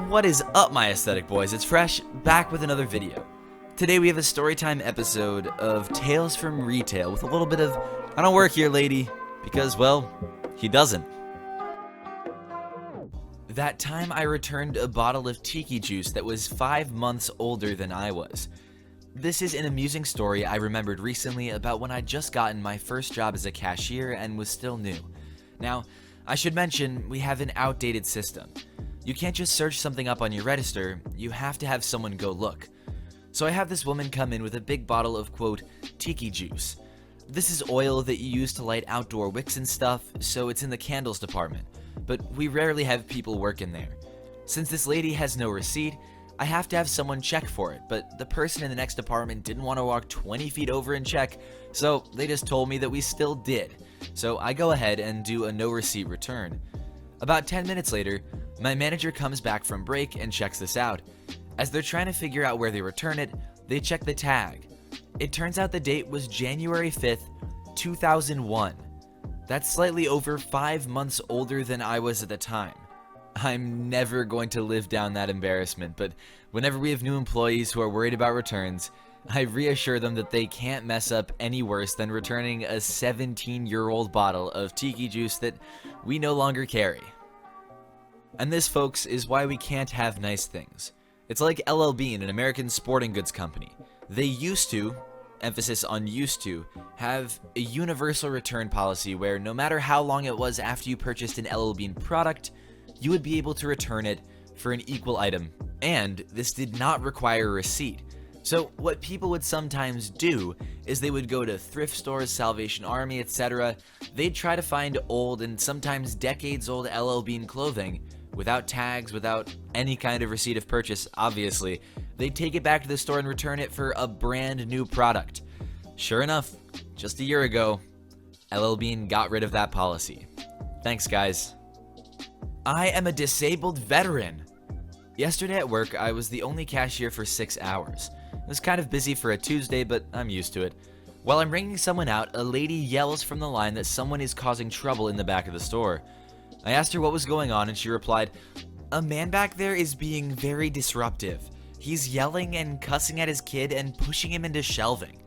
What is up, my aesthetic boys? It's Fresh, back with another video. Today we have a storytime episode of Tales from Retail with a little bit of I don't work here, lady, because, well, he doesn't. That time I returned a bottle of tiki juice that was 5 months older than I was. This is an amusing story I remembered recently about when I'd just gotten my first job as a cashier and was still new. Now, I should mention, we have an outdated system. You can't just search something up on your register, you have to have someone go look. So I have this woman come in with a big bottle of, quote, tiki juice. This is oil that you use to light outdoor wicks and stuff, so it's in the candles department, but we rarely have people work in there. Since this lady has no receipt, I have to have someone check for it, but the person in the next department didn't want to walk 20 feet over and check, so they just told me that we still did. So I go ahead and do a no receipt return. About 10 minutes later, my manager comes back from break and checks this out. As they're trying to figure out where they return it, they check the tag. It turns out the date was January 5th, 2001. That's slightly over 5 months older than I was at the time. I'm never going to live down that embarrassment, but whenever we have new employees who are worried about returns, I reassure them that they can't mess up any worse than returning a 17-year-old bottle of tiki juice that we no longer carry. And this, folks, is why we can't have nice things. It's like LL Bean, an American sporting goods company. They used to, emphasis on used to, have a universal return policy where no matter how long it was after you purchased an LL Bean product, you would be able to return it for an equal item, and this did not require a receipt. So what people would sometimes do is they would go to thrift stores, Salvation Army, etc. They'd try to find old and sometimes decades old LL Bean clothing without tags, without any kind of receipt of purchase, obviously. They'd take it back to the store and return it for a brand new product. Sure enough, just a year ago, LL Bean got rid of that policy. Thanks, guys. I am a disabled veteran. Yesterday at work, I was the only cashier for 6 hours. It was kind of busy for a Tuesday, but I'm used to it. While I'm ringing someone out, a lady yells from the line that someone is causing trouble in the back of the store. I asked her what was going on, and she replied, "A man back there is being very disruptive. He's yelling and cussing at his kid and pushing him into shelving."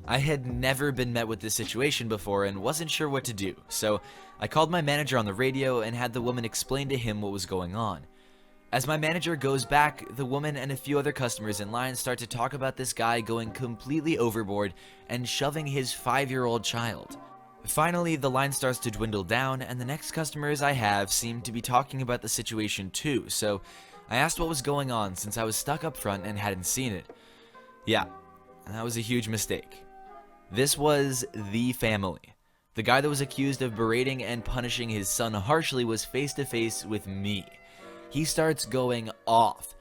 I had never been met with this situation before and wasn't sure what to do, so I called my manager on the radio and had the woman explain to him what was going on. As my manager goes back, the woman and a few other customers in line start to talk about this guy going completely overboard and shoving his 5-year-old child. Finally, the line starts to dwindle down, and the next customers I have seem to be talking about the situation too, so I asked what was going on since I was stuck up front and hadn't seen it. Yeah, that was a huge mistake. This was the family. The guy that was accused of berating and punishing his son harshly was face to face with me. He starts going off.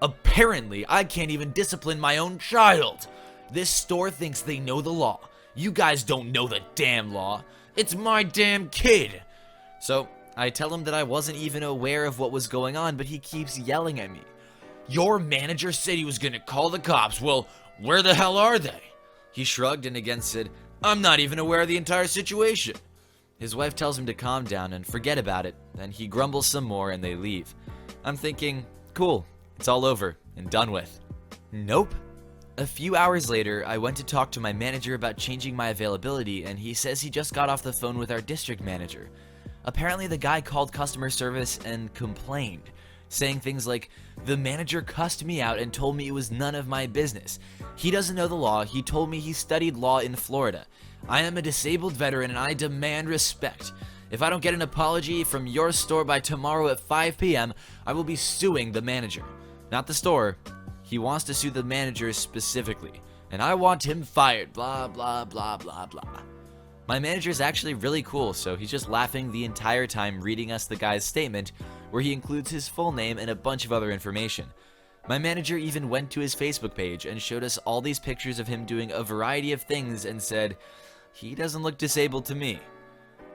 "Apparently, I can't even discipline my own child. This store thinks they know the law. You guys don't know the damn law. It's my damn kid." So I tell him that I wasn't even aware of what was going on, but he keeps yelling at me. "Your manager said he was gonna call the cops. Well, where the hell are they?" He shrugged and again said, "I'm not even aware of the entire situation." His wife tells him to calm down and forget about it, then he grumbles some more and they leave. I'm thinking, cool, it's all over and done with. Nope. A few hours later, I went to talk to my manager about changing my availability, and he says he just got off the phone with our district manager. Apparently the guy called customer service and complained, saying things like, "The manager cussed me out and told me it was none of my business. He doesn't know the law. He told me he studied law in Florida. I am a disabled veteran and I demand respect. If I don't get an apology from your store by tomorrow at 5 p.m., I will be suing the manager." Not the store. He wants to sue the manager specifically, and I want him fired, blah, blah, blah, blah, blah. My manager is actually really cool, so he's just laughing the entire time reading us the guy's statement, where he includes his full name and a bunch of other information. My manager even went to his Facebook page and showed us all these pictures of him doing a variety of things and said, "He doesn't look disabled to me."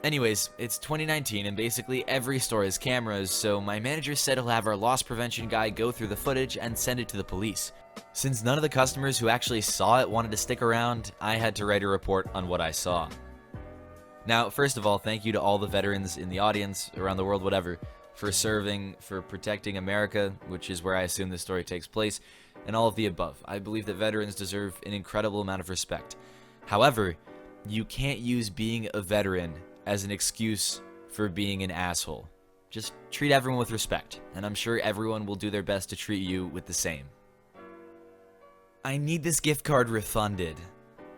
Anyways, it's 2019 and basically every store has cameras, so my manager said he'll have our loss prevention guy go through the footage and send it to the police. Since none of the customers who actually saw it wanted to stick around, I had to write a report on what I saw. Now, first of all, thank you to all the veterans in the audience, around the world, whatever, for serving, for protecting America, which is where I assume this story takes place, and all of the above. I believe that veterans deserve an incredible amount of respect. However, you can't use being a veteran as an excuse for being an asshole. Just treat everyone with respect, and I'm sure everyone will do their best to treat you with the same. I need this gift card refunded.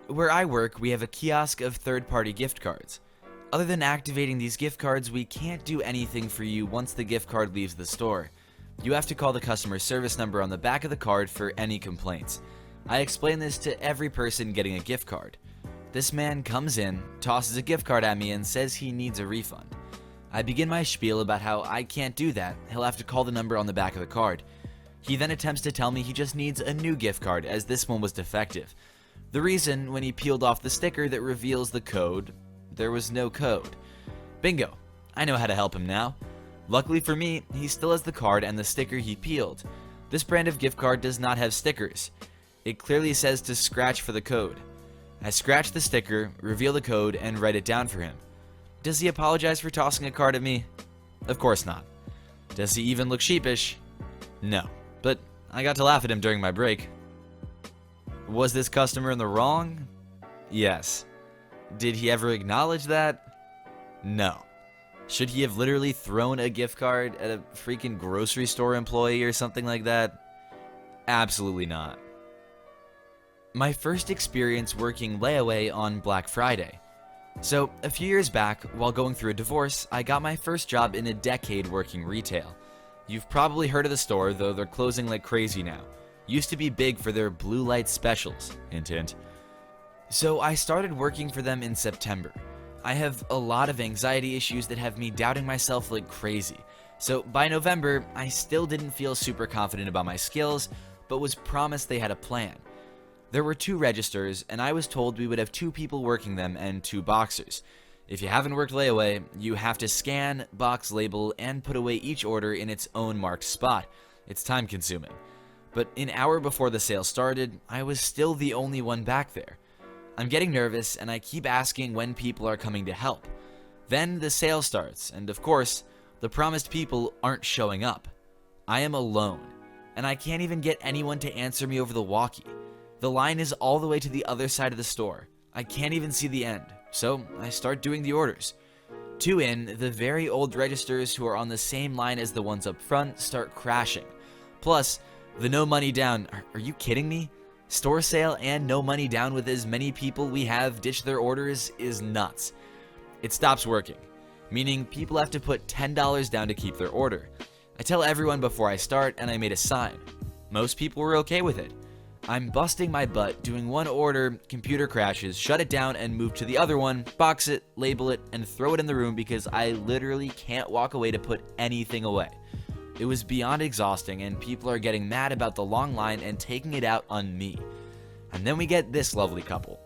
Where I work, we have a kiosk of third-party gift cards. Other than activating these gift cards, we can't do anything for you once the gift card leaves the store. You have to call the customer service number on the back of the card for any complaints. I explain this to every person getting a gift card. This man comes in, tosses a gift card at me, and says he needs a refund. I begin my spiel about how I can't do that, he'll have to call the number on the back of the card. He then attempts to tell me he just needs a new gift card as this one was defective. The reason, when he peeled off the sticker that reveals the code, there was no code. Bingo! I know how to help him now. Luckily for me, he still has the card and the sticker he peeled. This brand of gift card does not have stickers. It clearly says to scratch for the code. I scratch the sticker, reveal the code, and write it down for him. Does he apologize for tossing a card at me? Of course not. Does he even look sheepish? No, but I got to laugh at him during my break. Was this customer in the wrong? Yes. Did he ever acknowledge that? No. Should he have literally thrown a gift card at a freaking grocery store employee or something like that? Absolutely not. My first experience working layaway on Black Friday. So, a few years back, while going through a divorce, I got my first job in a decade working retail. You've probably heard of the store, though they're closing like crazy now. Used to be big for their blue light specials, hint hint. So I started working for them in September. I have a lot of anxiety issues that have me doubting myself like crazy. So by November, I still didn't feel super confident about my skills, but was promised they had a plan. There were 2 registers, and I was told we would have 2 people working them and 2 boxers. If you haven't worked layaway, you have to scan, box label, and put away each order in its own marked spot. It's time consuming. But an hour before the sale started, I was still the only one back there. I'm getting nervous, and I keep asking when people are coming to help. Then the sale starts, and of course, the promised people aren't showing up. I am alone, and I can't even get anyone to answer me over the walkie. The line is all the way to the other side of the store. I can't even see the end, so I start doing the orders. 2 in, the very old registers who are on the same line as the ones up front start crashing. Plus, the no money down, are you kidding me? Store sale and no money down with as many people we have ditch their orders is nuts. It stops working, meaning people have to put $10 down to keep their order. I tell everyone before I start, and I made a sign. Most people were okay with it. I'm busting my butt, doing one order, computer crashes, shut it down and move to the other one, box it, label it, and throw it in the room because I literally can't walk away to put anything away. It was beyond exhausting, and people are getting mad about the long line and taking it out on me. And then we get this lovely couple.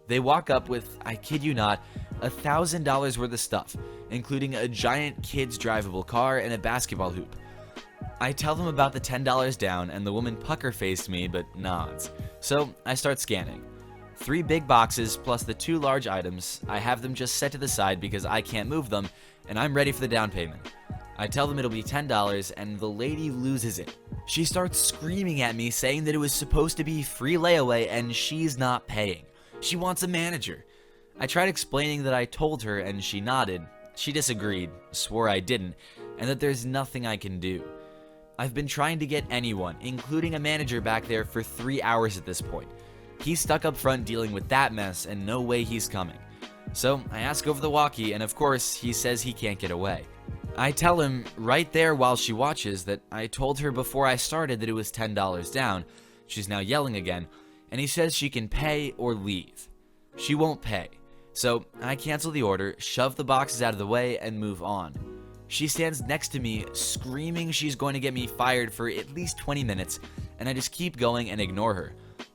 They walk up with, I kid you not, $1,000 worth of stuff, including a giant kid's drivable car and a basketball hoop. I tell them about the $10 down, and the woman pucker-faced me but nods. So I start scanning. 3 big boxes plus the 2 large items. I have them just set to the side because I can't move them, and I'm ready for the down payment. I tell them it'll be $10, and the lady loses it. She starts screaming at me, saying that it was supposed to be free layaway and she's not paying. She wants a manager. I tried explaining that I told her, and she nodded. She disagreed, swore I didn't, and that there's nothing I can do. I've been trying to get anyone, including a manager back there, for 3 hours at this point. He's stuck up front dealing with that mess, and no way he's coming. So I ask over the walkie, and of course, he says he can't get away. I tell him right there while she watches that I told her before I started that it was $10 down. She's now yelling again, and he says she can pay or leave. She won't pay. So I cancel the order, shove the boxes out of the way, and move on. She stands next to me, screaming she's going to get me fired for at least 20 minutes, and I just keep going and ignore her.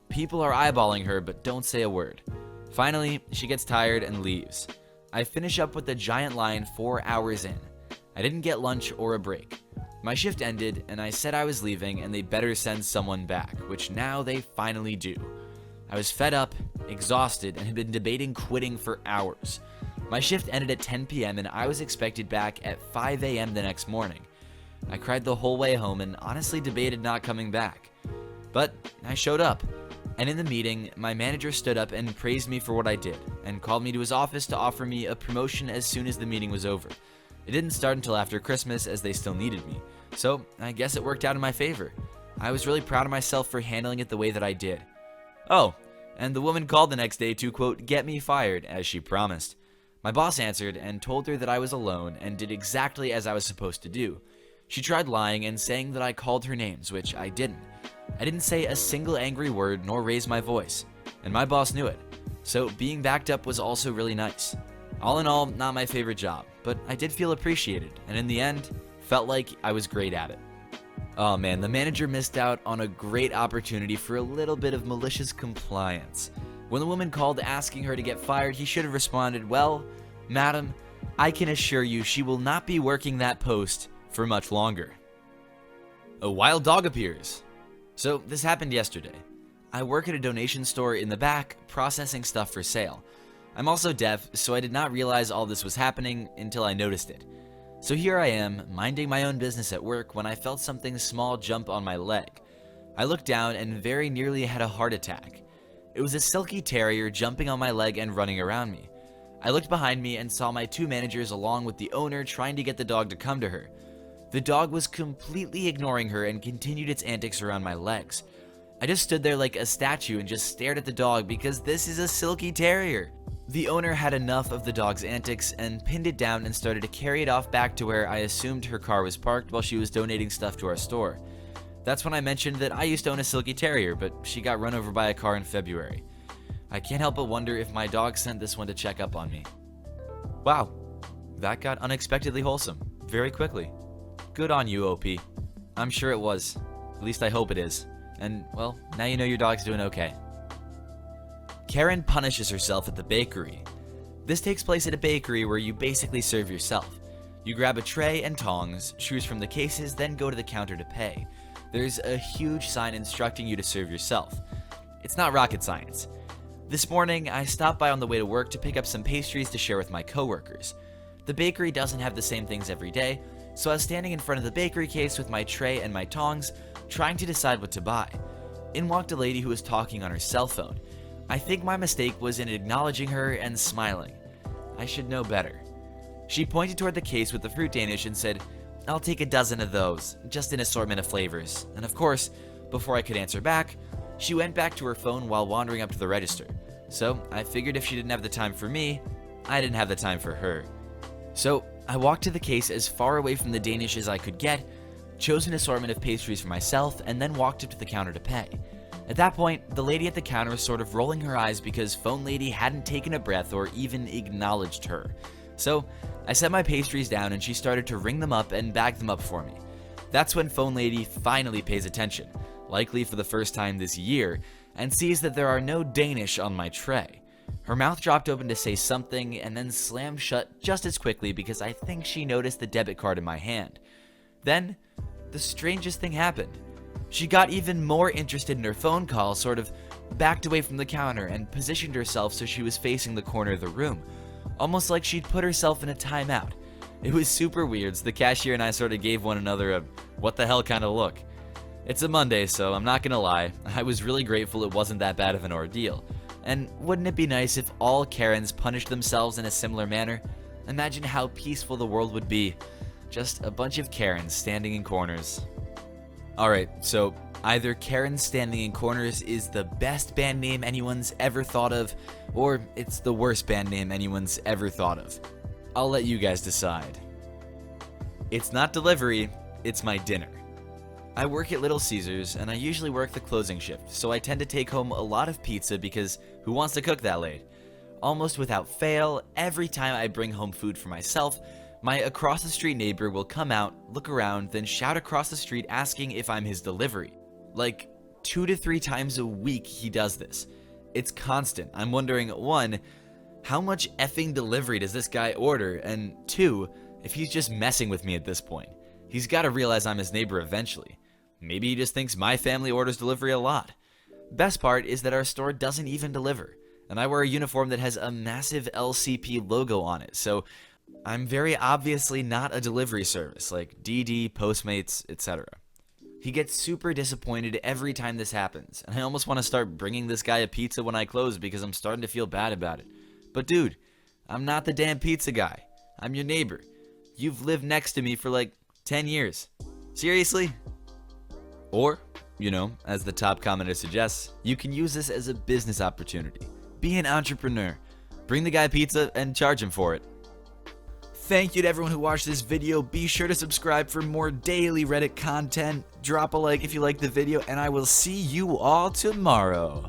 People are eyeballing her, but don't say a word. Finally, she gets tired and leaves. I finish up with the giant line 4 hours in. I didn't get lunch or a break. My shift ended, and I said I was leaving and they better send someone back, which now they finally do. I was fed up, exhausted, and had been debating quitting for hours. My shift ended at 10 p.m. and I was expected back at 5 a.m. the next morning. I cried the whole way home and honestly debated not coming back. But I showed up, and in the meeting, my manager stood up and praised me for what I did, and called me to his office to offer me a promotion as soon as the meeting was over. It didn't start until after Christmas, as they still needed me, so I guess it worked out in my favor. I was really proud of myself for handling it the way that I did. Oh, and the woman called the next day to, quote, get me fired, as she promised. My boss answered and told her that I was alone and did exactly as I was supposed to do. She tried lying and saying that I called her names, which I didn't. I didn't say a single angry word nor raise my voice, and my boss knew it. So being backed up was also really nice. All in all, not my favorite job, but I did feel appreciated, and in the end, felt like I was great at it. Oh man, the manager missed out on a great opportunity for a little bit of malicious compliance. When the woman called asking her to get fired, he should have responded, well, madam, I can assure you she will not be working that post for much longer. A wild dog appears. So this happened yesterday. I work at a donation store in the back, processing stuff for sale. I'm also deaf, so I did not realize all this was happening until I noticed it. So here I am, minding my own business at work when I felt something small jump on my leg. I looked down and very nearly had a heart attack. It was a silky terrier jumping on my leg and running around me. I looked behind me and saw my two managers along with the owner trying to get the dog to come to her. The dog was completely ignoring her and continued its antics around my legs. I just stood there like a statue and just stared at the dog because this is a silky terrier. The owner had enough of the dog's antics and pinned it down and started to carry it off back to where I assumed her car was parked while she was donating stuff to our store. That's when I mentioned that I used to own a silky terrier, but she got run over by a car in February. I can't help but wonder if my dog sent this one to check up on me. Wow, that got unexpectedly wholesome, very quickly. Good on you, OP. I'm sure it was. At least I hope it is. And, well, now you know your dog's doing okay. Karen punishes herself at the bakery. This takes place at a bakery where you basically serve yourself. You grab a tray and tongs, choose from the cases, then go to the counter to pay. There's a huge sign instructing you to serve yourself. It's not rocket science. This morning, I stopped by on the way to work to pick up some pastries to share with my coworkers. The bakery doesn't have the same things every day, so I was standing in front of the bakery case with my tray and my tongs, trying to decide what to buy. In walked a lady who was talking on her cell phone. I think my mistake was in acknowledging her and smiling. I should know better. She pointed toward the case with the fruit Danish and said, I'll take a dozen of those, just an assortment of flavors. And of course, before I could answer back, she went back to her phone while wandering up to the register. So I figured if she didn't have the time for me, I didn't have the time for her. So I walked to the case as far away from the Danish as I could get, chose an assortment of pastries for myself, and then walked up to the counter to pay. At that point, the lady at the counter was sort of rolling her eyes because Phone Lady hadn't taken a breath or even acknowledged her. So I set my pastries down and she started to ring them up and bag them up for me. That's when Phone Lady finally pays attention, likely for the first time this year, and sees that there are no Danish on my tray. Her mouth dropped open to say something and then slammed shut just as quickly because I think she noticed the debit card in my hand. Then, the strangest thing happened. She got even more interested in her phone call, sort of backed away from the counter and positioned herself so she was facing the corner of the room, almost like she'd put herself in a timeout. It was super weird, so the cashier and I sort of gave one another a what the hell kind of look. It's a Monday, so I'm not gonna lie, I was really grateful it wasn't that bad of an ordeal. And wouldn't it be nice if all Karens punished themselves in a similar manner? Imagine how peaceful the world would be. Just a bunch of Karens standing in corners. Alright, so either Karen Standing in Corners is the best band name anyone's ever thought of, or it's the worst band name anyone's ever thought of. I'll let you guys decide. It's not delivery, it's my dinner. I work at Little Caesars, and I usually work the closing shift, so I tend to take home a lot of pizza because who wants to cook that late? Almost without fail, every time I bring home food for myself, my across-the-street neighbor will come out, look around, then shout across the street asking if I'm his delivery. Like, 2 to 3 times a week he does this. It's constant. I'm wondering, 1, how much effing delivery does this guy order? And 2, if he's just messing with me at this point. He's gotta realize I'm his neighbor eventually. Maybe he just thinks my family orders delivery a lot. Best part is that our store doesn't even deliver, and I wear a uniform that has a massive LCP logo on it, so I'm very obviously not a delivery service like DD, Postmates, etc. He gets super disappointed every time this happens, and I almost want to start bringing this guy a pizza when I close because I'm starting to feel bad about it. But dude, I'm not the damn pizza guy. I'm your neighbor. You've lived next to me for like 10 years. Seriously? Or, as the top commenter suggests, you can use this as a business opportunity. Be an entrepreneur. Bring the guy pizza and charge him for it. Thank you to everyone who watched this video. Be sure to subscribe for more daily Reddit content. Drop a like if you liked the video, and I will see you all tomorrow.